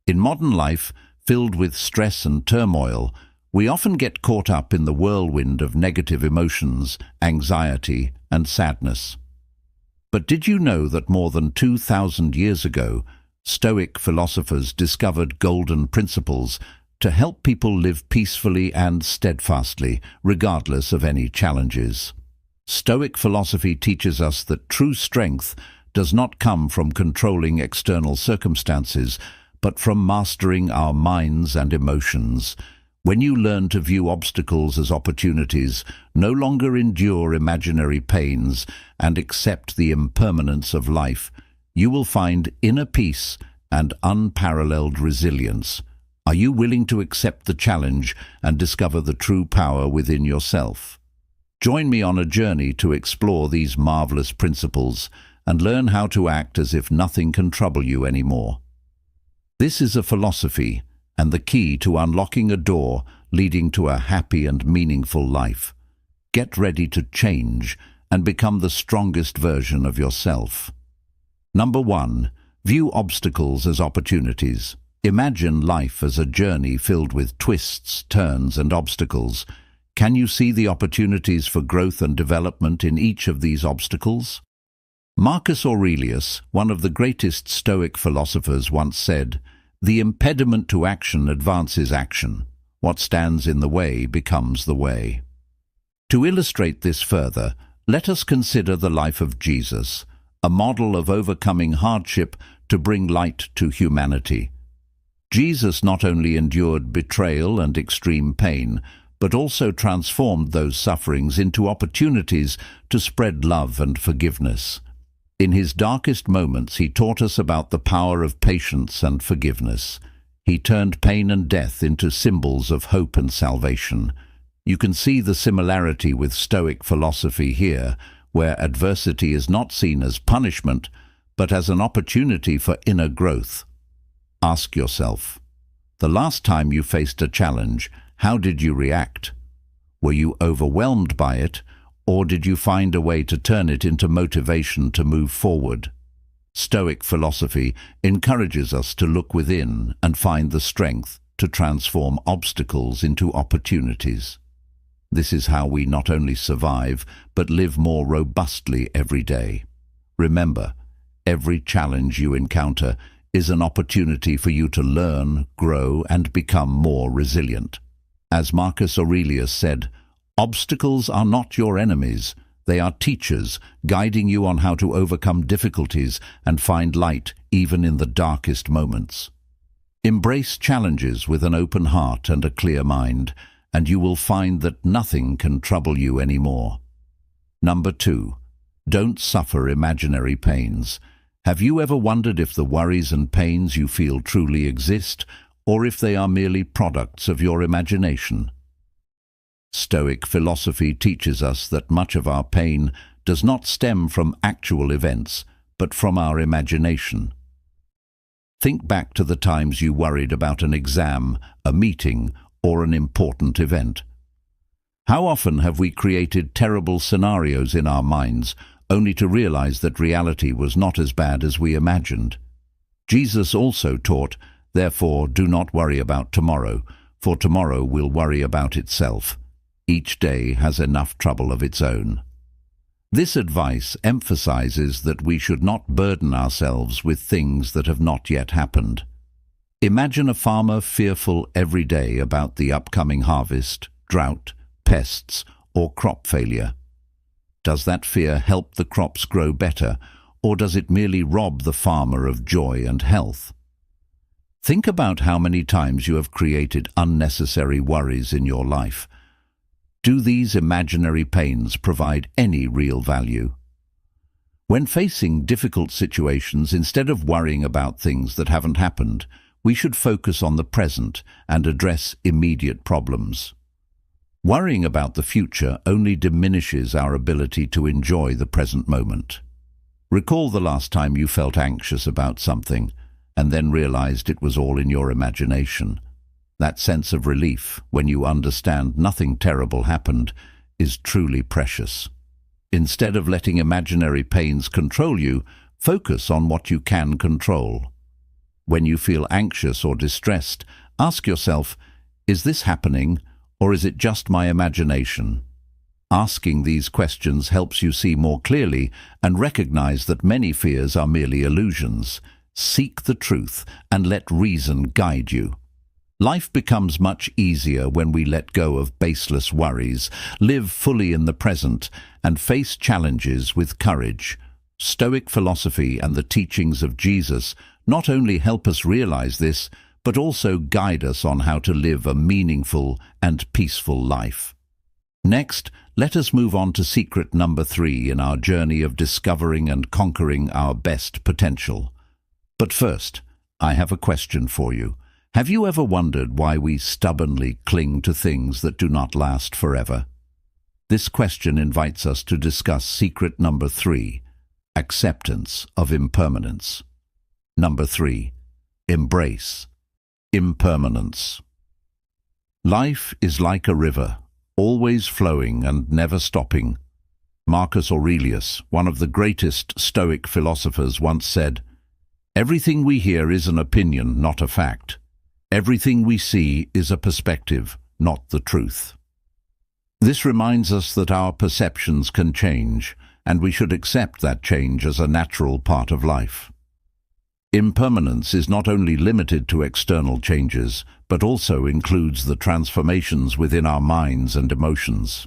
In modern life, filled with stress and turmoil, we often get caught up in the whirlwind of negative emotions, anxiety, and sadness. But did you know that more than 2,000 years ago, Stoic philosophers discovered golden principles to help people live peacefully and steadfastly, regardless of any challenges? Stoic philosophy teaches us that true strength does not come from controlling external circumstances, but from mastering our minds and emotions. When you learn to view obstacles as opportunities, no longer endure imaginary pains, and accept the impermanence of life, you will find inner peace and unparalleled resilience. Are you willing to accept the challenge and discover the true power within yourself? Join me on a journey to explore these marvelous principles and learn how to act as if nothing can trouble you anymore. This is a philosophy and the key to unlocking a door leading to a happy and meaningful life. Get ready to change and become the strongest version of yourself. Number 1. View obstacles as opportunities. Imagine life as a journey filled with twists, turns, and obstacles. Can you see the opportunities for growth and development in each of these obstacles? Marcus Aurelius, one of the greatest Stoic philosophers, once said, "The impediment to action advances action. What stands in the way becomes the way." To illustrate this further, let us consider the life of Jesus, a model of overcoming hardship to bring light to humanity. Jesus not only endured betrayal and extreme pain, but also transformed those sufferings into opportunities to spread love and forgiveness. In his darkest moments, he taught us about the power of patience and forgiveness. He turned pain and death into symbols of hope and salvation. You can see the similarity with Stoic philosophy here, where adversity is not seen as punishment, but as an opportunity for inner growth. Ask yourself, the last time you faced a challenge, how did you react? Were you overwhelmed by it, or did you find a way to turn it into motivation to move forward? Stoic philosophy encourages us to look within and find the strength to transform obstacles into opportunities. This is how we not only survive, but live more robustly every day. Remember, every challenge you encounter is an opportunity for you to learn, grow, and become more resilient. As Marcus Aurelius said, "Obstacles are not your enemies. They are teachers, guiding you on how to overcome difficulties and find light even in the darkest moments." Embrace challenges with an open heart and a clear mind, and you will find that nothing can trouble you anymore. Number 2. Don't suffer imaginary pains. Have you ever wondered if the worries and pains you feel truly exist, or if they are merely products of your imagination? Stoic philosophy teaches us that much of our pain does not stem from actual events, but from our imagination. Think back to the times you worried about an exam, a meeting, or an important event. How often have we created terrible scenarios in our minds, only to realize that reality was not as bad as we imagined? Jesus also taught, "Therefore do not worry about tomorrow, for tomorrow will worry about itself. Each day has enough trouble of its own." This advice emphasizes that we should not burden ourselves with things that have not yet happened. Imagine a farmer fearful every day about the upcoming harvest, drought, pests, or crop failure. Does that fear help the crops grow better, or does it merely rob the farmer of joy and health? Think about how many times you have created unnecessary worries in your life. Do these imaginary pains provide any real value? When facing difficult situations, instead of worrying about things that haven't happened, we should focus on the present and address immediate problems. Worrying about the future only diminishes our ability to enjoy the present moment. Recall the last time you felt anxious about something and then realized it was all in your imagination. That sense of relief, when you understand nothing terrible happened, is truly precious. Instead of letting imaginary pains control you, focus on what you can control. When you feel anxious or distressed, ask yourself, is this happening, or is it just my imagination? Asking these questions helps you see more clearly and recognize that many fears are merely illusions. Seek the truth and let reason guide you. Life becomes much easier when we let go of baseless worries, live fully in the present, and face challenges with courage. Stoic philosophy and the teachings of Jesus not only help us realize this, but also guide us on how to live a meaningful and peaceful life. Next, let us move on to secret number 3 in our journey of discovering and conquering our best potential. But first, I have a question for you. Have you ever wondered why we stubbornly cling to things that do not last forever? This question invites us to discuss secret number 3, acceptance of impermanence. Number 3, embrace impermanence. Life is like a river, always flowing and never stopping. Marcus Aurelius, one of the greatest Stoic philosophers, once said, "Everything we hear is an opinion, not a fact. Everything we see is a perspective, not the truth." This reminds us that our perceptions can change, and we should accept that change as a natural part of life. Impermanence is not only limited to external changes, but also includes the transformations within our minds and emotions.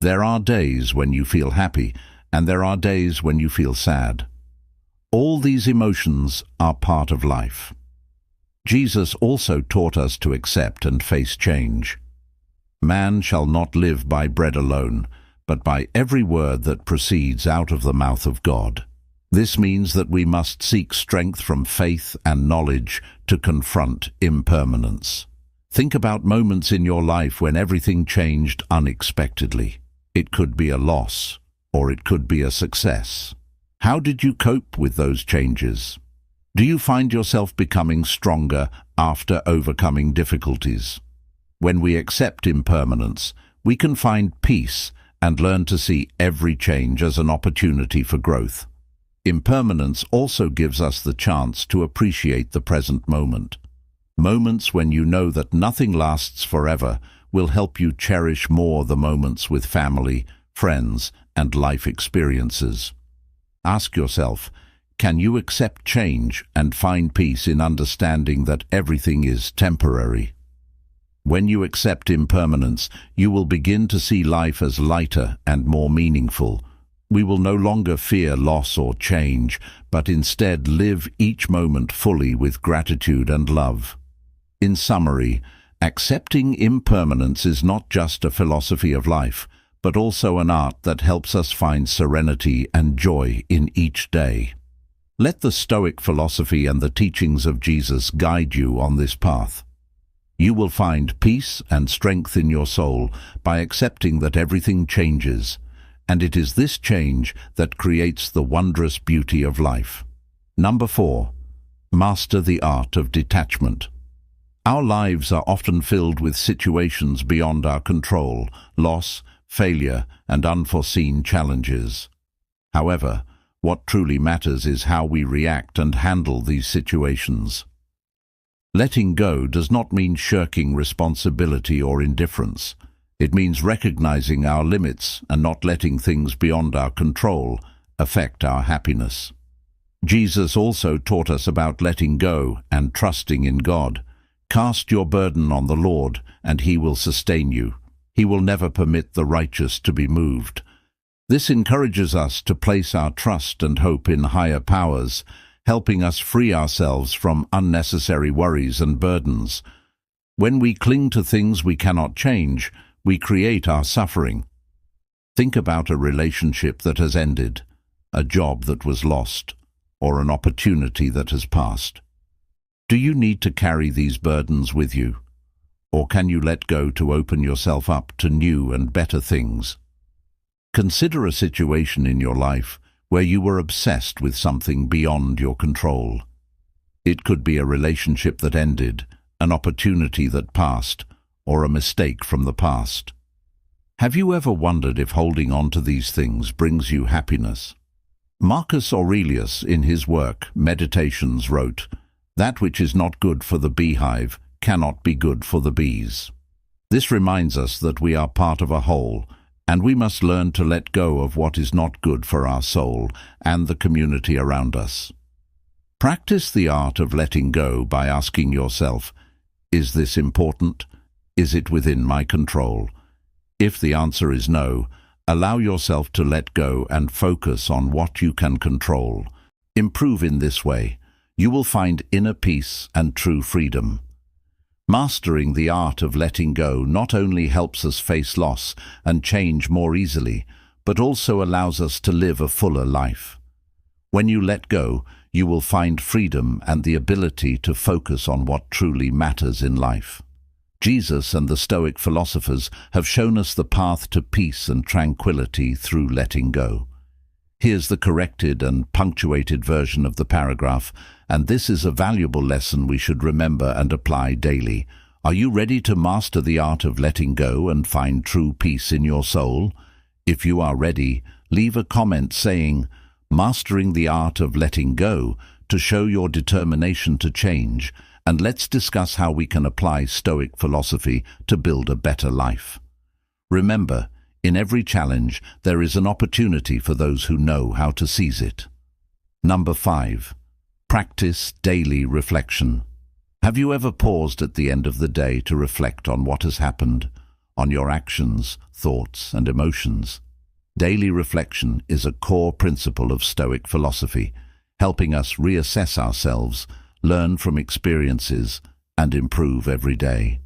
There are days when you feel happy, and there are days when you feel sad. All these emotions are part of life. Jesus also taught us to accept and face change. Man shall not live by bread alone, but by every word that proceeds out of the mouth of God. This means that we must seek strength from faith and knowledge to confront impermanence. Think about moments in your life when everything changed unexpectedly. It could be a loss, or it could be a success. How did you cope with those changes? Do you find yourself becoming stronger after overcoming difficulties? When we accept impermanence, we can find peace and learn to see every change as an opportunity for growth. Impermanence also gives us the chance to appreciate the present moment. Moments when you know that nothing lasts forever will help you cherish more the moments with family, friends, and life experiences. Ask yourself, can you accept change and find peace in understanding that everything is temporary? When you accept impermanence, you will begin to see life as lighter and more meaningful. We will no longer fear loss or change, but instead live each moment fully with gratitude and love. In summary, accepting impermanence is not just a philosophy of life, but also an art that helps us find serenity and joy in each day. Let the Stoic philosophy and the teachings of Jesus guide you on this path. You will find peace and strength in your soul by accepting that everything changes, and it is this change that creates the wondrous beauty of life. Number 4, master the art of detachment. Our lives are often filled with situations beyond our control, loss, failure, and unforeseen challenges. However, what truly matters is how we react and handle these situations. Letting go does not mean shirking responsibility or indifference. It means recognizing our limits and not letting things beyond our control affect our happiness. Jesus also taught us about letting go and trusting in God. Cast your burden on the Lord, and He will sustain you. He will never permit the righteous to be moved. This encourages us to place our trust and hope in higher powers, helping us free ourselves from unnecessary worries and burdens. When we cling to things we cannot change, we create our suffering. Think about a relationship that has ended, a job that was lost, or an opportunity that has passed. Do you need to carry these burdens with you? Or can you let go to open yourself up to new and better things? Consider a situation in your life where you were obsessed with something beyond your control. It could be a relationship that ended, an opportunity that passed, or a mistake from the past. Have you ever wondered if holding on to these things brings you happiness? Marcus Aurelius, in his work Meditations, wrote, That which is not good for the beehive cannot be good for the bees. This reminds us that we are part of a whole, and we must learn to let go of what is not good for our soul and the community around us. Practice the art of letting go by asking yourself, is this important? Is it within my control? If the answer is no, allow yourself to let go and focus on what you can control. Improve in this way. You will find inner peace and true freedom. Mastering the art of letting go not only helps us face loss and change more easily, but also allows us to live a fuller life. When you let go, you will find freedom and the ability to focus on what truly matters in life. Jesus and the Stoic philosophers have shown us the path to peace and tranquility through letting go. Here's the corrected and punctuated version of the paragraph, and this is a valuable lesson we should remember and apply daily. Are you ready to master the art of letting go and find true peace in your soul? If you are ready, leave a comment saying, "Mastering the art of letting go," to show your determination to change, and let's discuss how we can apply Stoic philosophy to build a better life. Remember, in every challenge, there is an opportunity for those who know how to seize it. Number 5. Practice daily reflection. Have you ever paused at the end of the day to reflect on what has happened, on your actions, thoughts, and emotions? Daily reflection is a core principle of Stoic philosophy, helping us reassess ourselves, learn from experiences, and improve every day.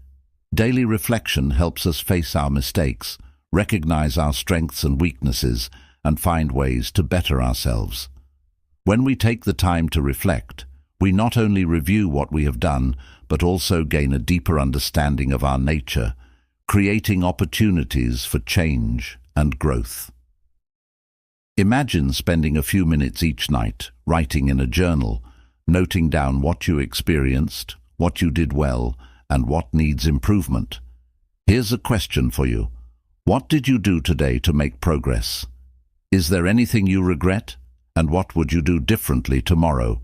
Daily reflection helps us face our mistakes, recognize our strengths and weaknesses, and find ways to better ourselves. When we take the time to reflect, we not only review what we have done, but also gain a deeper understanding of our nature, creating opportunities for change and growth. Imagine spending a few minutes each night writing in a journal, noting down what you experienced, what you did well, and what needs improvement. Here's a question for you. What did you do today to make progress? Is there anything you regret? And what would you do differently tomorrow?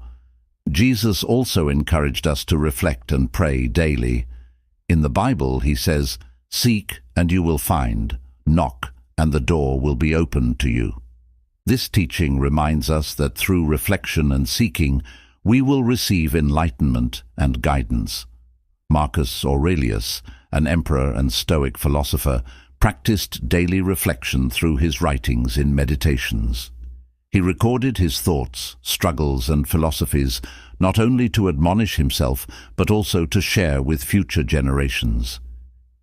Jesus also encouraged us to reflect and pray daily. In the Bible, he says, "Seek and you will find, knock and the door will be opened to you." This teaching reminds us that through reflection and seeking, we will receive enlightenment and guidance. Marcus Aurelius, an emperor and Stoic philosopher, practiced daily reflection through his writings in Meditations. He recorded his thoughts, struggles, and philosophies not only to admonish himself, but also to share with future generations.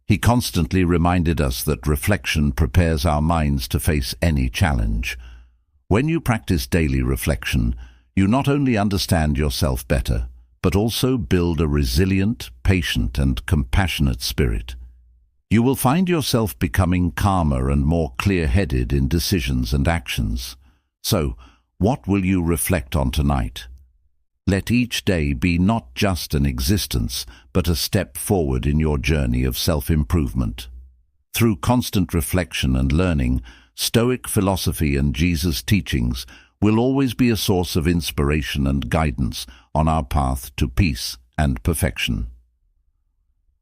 He constantly reminded us that reflection prepares our minds to face any challenge. When you practice daily reflection, you not only understand yourself better, but also build a resilient, patient, and compassionate spirit. You will find yourself becoming calmer and more clear-headed in decisions and actions. So, what will you reflect on tonight? Let each day be not just an existence, but a step forward in your journey of self-improvement. Through constant reflection and learning, Stoic philosophy and Jesus' teachings will always be a source of inspiration and guidance on our path to peace and perfection.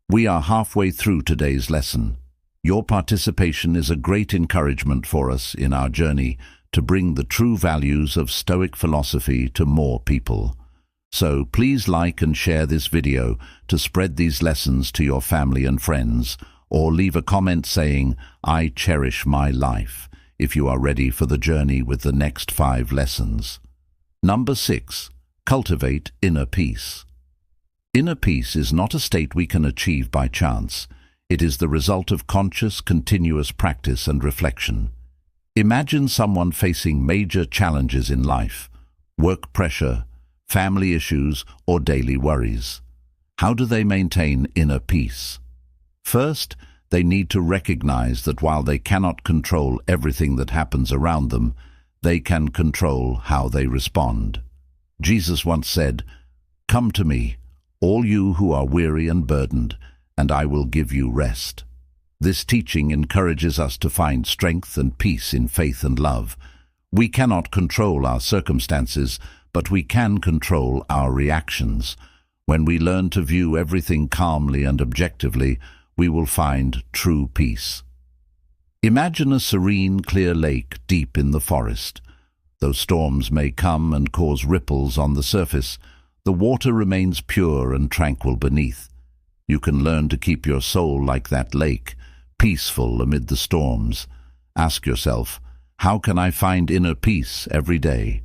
We are halfway through today's lesson. Your participation is a great encouragement for us in our journey to bring the true values of Stoic philosophy to more people. So please like and share this video to spread these lessons to your family and friends, or leave a comment saying, "I cherish my life," if you are ready for the journey with the next 5 lessons. Number 6. Cultivate inner peace. Inner peace is not a state we can achieve by chance. It is the result of conscious, continuous practice and reflection. Imagine someone facing major challenges in life, work pressure, family issues, or daily worries. How do they maintain inner peace? First, they need to recognize that while they cannot control everything that happens around them, they can control how they respond. Jesus once said, "Come to me, all you who are weary and burdened, and I will give you rest." This teaching encourages us to find strength and peace in faith and love. We cannot control our circumstances, but we can control our reactions. When we learn to view everything calmly and objectively, we will find true peace. Imagine a serene, clear lake deep in the forest. Though storms may come and cause ripples on the surface, the water remains pure and tranquil beneath. You can learn to keep your soul like that lake, peaceful amid the storms. Ask yourself, how can I find inner peace every day?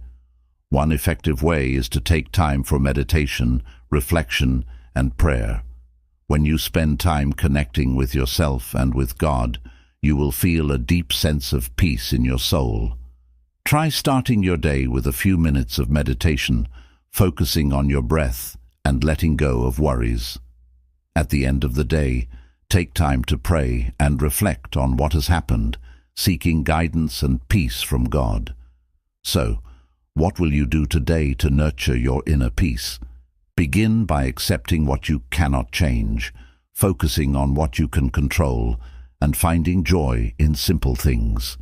One effective way is to take time for meditation, reflection, and prayer. When you spend time connecting with yourself and with God, you will feel a deep sense of peace in your soul. Try starting your day with a few minutes of meditation, focusing on your breath and letting go of worries. At the end of the day, take time to pray and reflect on what has happened, seeking guidance and peace from God. So, what will you do today to nurture your inner peace? Begin by accepting what you cannot change, focusing on what you can control, and finding joy in simple things.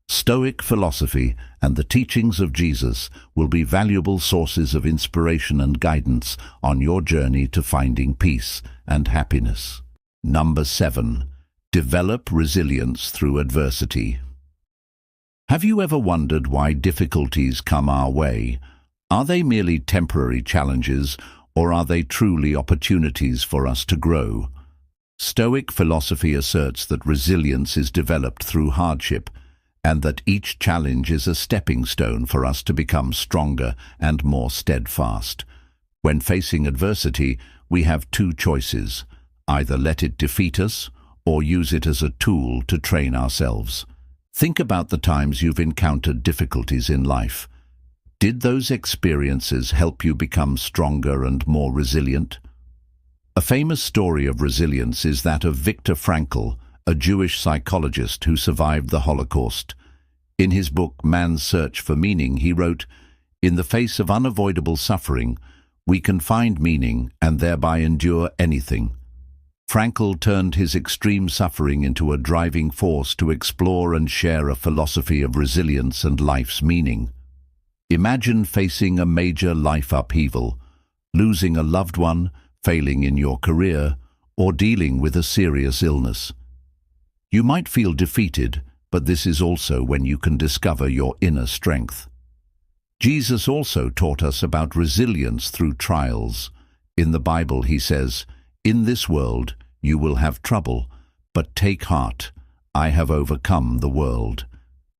Stoic philosophy and the teachings of Jesus will be valuable sources of inspiration and guidance on your journey to finding peace and happiness. Number 7. Develop resilience through adversity. Have you ever wondered why difficulties come our way? Are they merely temporary challenges, or are they truly opportunities for us to grow? Stoic philosophy asserts that resilience is developed through hardship, and that each challenge is a stepping stone for us to become stronger and more steadfast. When facing adversity, we have two choices: either let it defeat us, or use it as a tool to train ourselves. Think about the times you've encountered difficulties in life. Did those experiences help you become stronger and more resilient? A famous story of resilience is that of Viktor Frankl, a Jewish psychologist who survived the Holocaust. In his book Man's Search for Meaning, he wrote, "In the face of unavoidable suffering, we can find meaning and thereby endure anything." Frankl turned his extreme suffering into a driving force to explore and share a philosophy of resilience and life's meaning. Imagine facing a major life upheaval, losing a loved one, failing in your career, or dealing with a serious illness. You might feel defeated, but this is also when you can discover your inner strength. Jesus also taught us about resilience through trials. In the Bible, he says, "In this world you will have trouble, but take heart, I have overcome the world."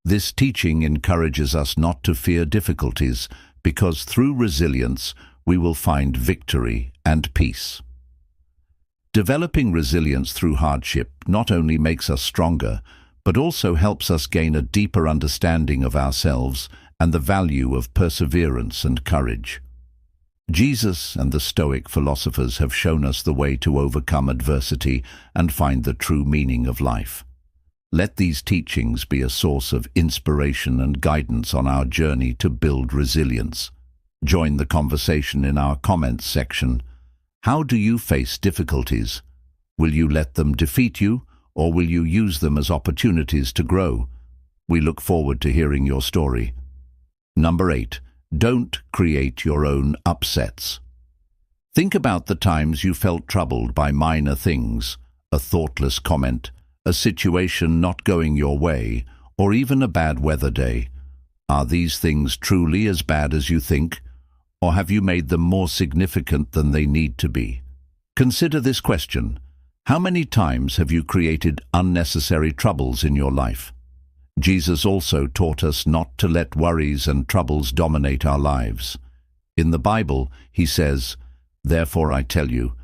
This teaching encourages us not to fear difficulties, because through resilience we will find victory and peace. Developing resilience through hardship not only makes us stronger, but also helps us gain a deeper understanding of ourselves and the value of perseverance and courage. Jesus and the Stoic philosophers have shown us the way to overcome adversity and find the true meaning of life. Let these teachings be a source of inspiration and guidance on our journey to build resilience. Join the conversation in our comments section. How do you face difficulties? Will you let them defeat you, or will you use them as opportunities to grow? We look forward to hearing your story. Number 8. Don't create your own upsets. Think about the times you felt troubled by minor things, a thoughtless comment, a situation not going your way, or even a bad weather day. Are these things truly as bad as you think? Or have you made them more significant than they need to be? Consider this question. How many times have you created unnecessary troubles in your life? Jesus also taught us not to let worries and troubles dominate our lives. In the Bible, he says, "Therefore I tell you,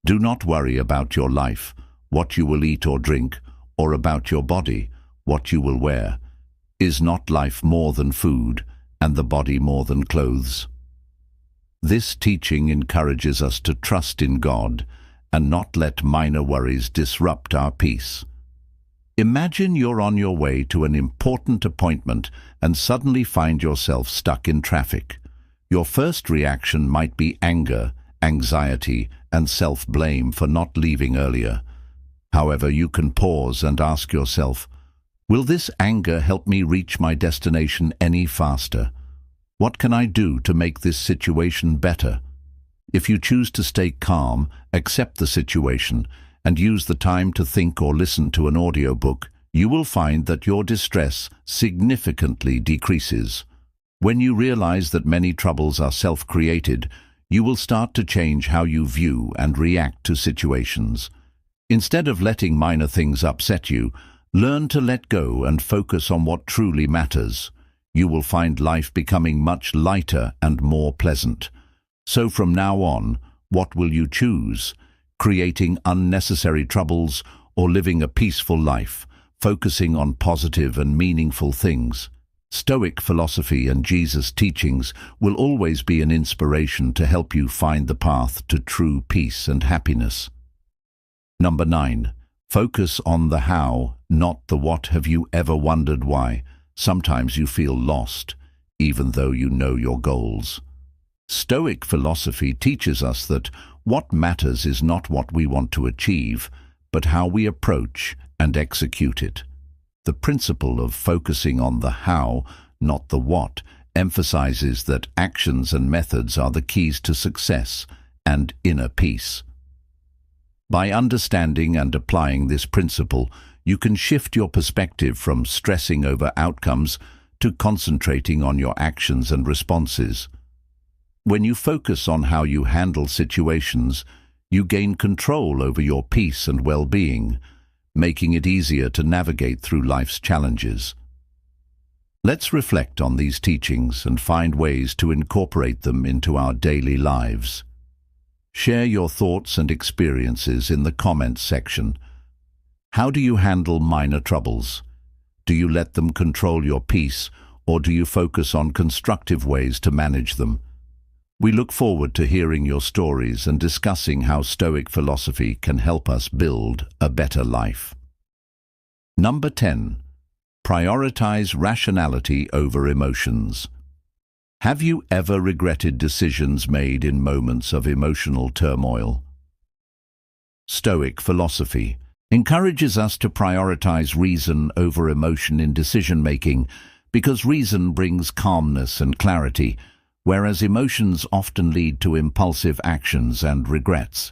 do not worry about your life, what you will eat or drink, or about your body, what you will wear. Is not life more than food, and the body more than clothes?" This teaching encourages us to trust in God and not let minor worries disrupt our peace. Imagine you're on your way to an important appointment and suddenly find yourself stuck in traffic. Your first reaction might be anger, anxiety, and self-blame for not leaving earlier. However, you can pause and ask yourself, will this anger help me reach my destination any faster? What can I do to make this situation better? If you choose to stay calm, accept the situation, and use the time to think or listen to an audiobook, you will find that your distress significantly decreases. When you realize that many troubles are self-created, you will start to change how you view and react to situations. Instead of letting minor things upset you, learn to let go and focus on what truly matters. You will find life becoming much lighter and more pleasant. So from now on, what will you choose? Creating unnecessary troubles or living a peaceful life, focusing on positive and meaningful things? Stoic philosophy and Jesus' teachings will always be an inspiration to help you find the path to true peace and happiness. Number 9. Focus on the how, not the what. Have you ever wondered why sometimes you feel lost, even though you know your goals? Stoic philosophy teaches us that what matters is not what we want to achieve, but how we approach and execute it. The principle of focusing on the how, not the what, emphasizes that actions and methods are the keys to success and inner peace. By understanding and applying this principle, you can shift your perspective from stressing over outcomes to concentrating on your actions and responses. When you focus on how you handle situations, you gain control over your peace and well-being, making it easier to navigate through life's challenges. Let's reflect on these teachings and find ways to incorporate them into our daily lives. Share your thoughts and experiences in the comments section. How do you handle minor troubles? Do you let them control your peace, or do you focus on constructive ways to manage them? We look forward to hearing your stories and discussing how Stoic philosophy can help us build a better life. Number 10. Prioritize rationality over emotions. Have you ever regretted decisions made in moments of emotional turmoil? Stoic philosophy encourages us to prioritize reason over emotion in decision-making because reason brings calmness and clarity, whereas emotions often lead to impulsive actions and regrets.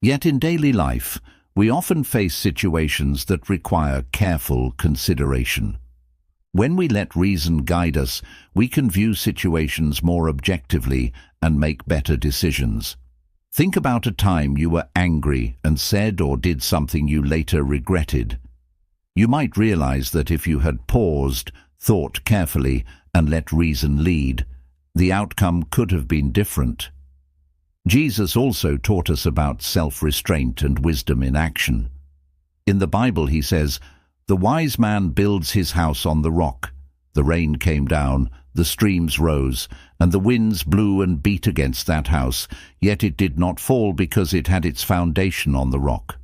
Yet in daily life, we often face situations that require careful consideration. When we let reason guide us, we can view situations more objectively and make better decisions. Think about a time you were angry and said or did something you later regretted. You might realize that if you had paused, thought carefully, and let reason lead, the outcome could have been different. Jesus also taught us about self-restraint and wisdom in action. In the Bible he says, "The wise man builds his house on the rock. The rain came down, the streams rose, and the winds blew and beat against that house, yet it did not fall because it had its foundation on the rock."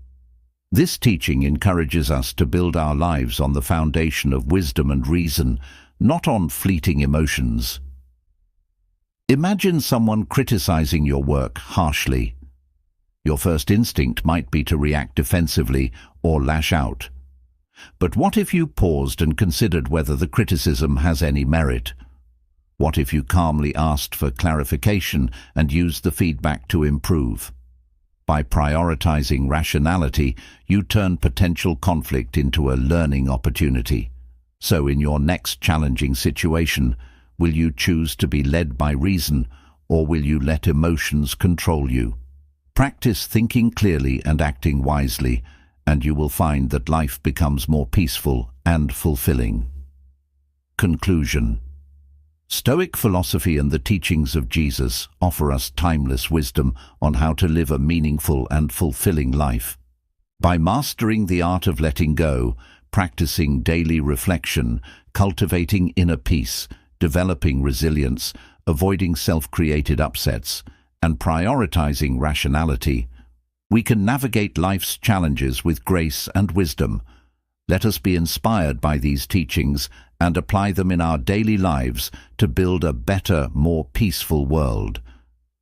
This teaching encourages us to build our lives on the foundation of wisdom and reason, not on fleeting emotions. Imagine someone criticizing your work harshly. Your first instinct might be to react defensively or lash out. But what if you paused and considered whether the criticism has any merit? What if you calmly asked for clarification and used the feedback to improve? By prioritizing rationality, you turn potential conflict into a learning opportunity. So in your next challenging situation, will you choose to be led by reason, or will you let emotions control you? Practice thinking clearly and acting wisely, and you will find that life becomes more peaceful and fulfilling. Conclusion. Stoic philosophy and the teachings of Jesus offer us timeless wisdom on how to live a meaningful and fulfilling life. By mastering the art of letting go, practicing daily reflection, cultivating inner peace, developing resilience, avoiding self-created upsets, and prioritizing rationality, we can navigate life's challenges with grace and wisdom. Let us be inspired by these teachings and apply them in our daily lives to build a better, more peaceful world.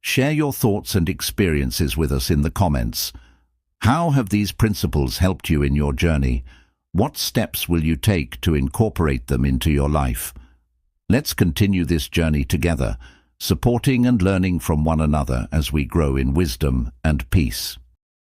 Share your thoughts and experiences with us in the comments. How have these principles helped you in your journey? What steps will you take to incorporate them into your life? Let's continue this journey together, supporting and learning from one another as we grow in wisdom and peace.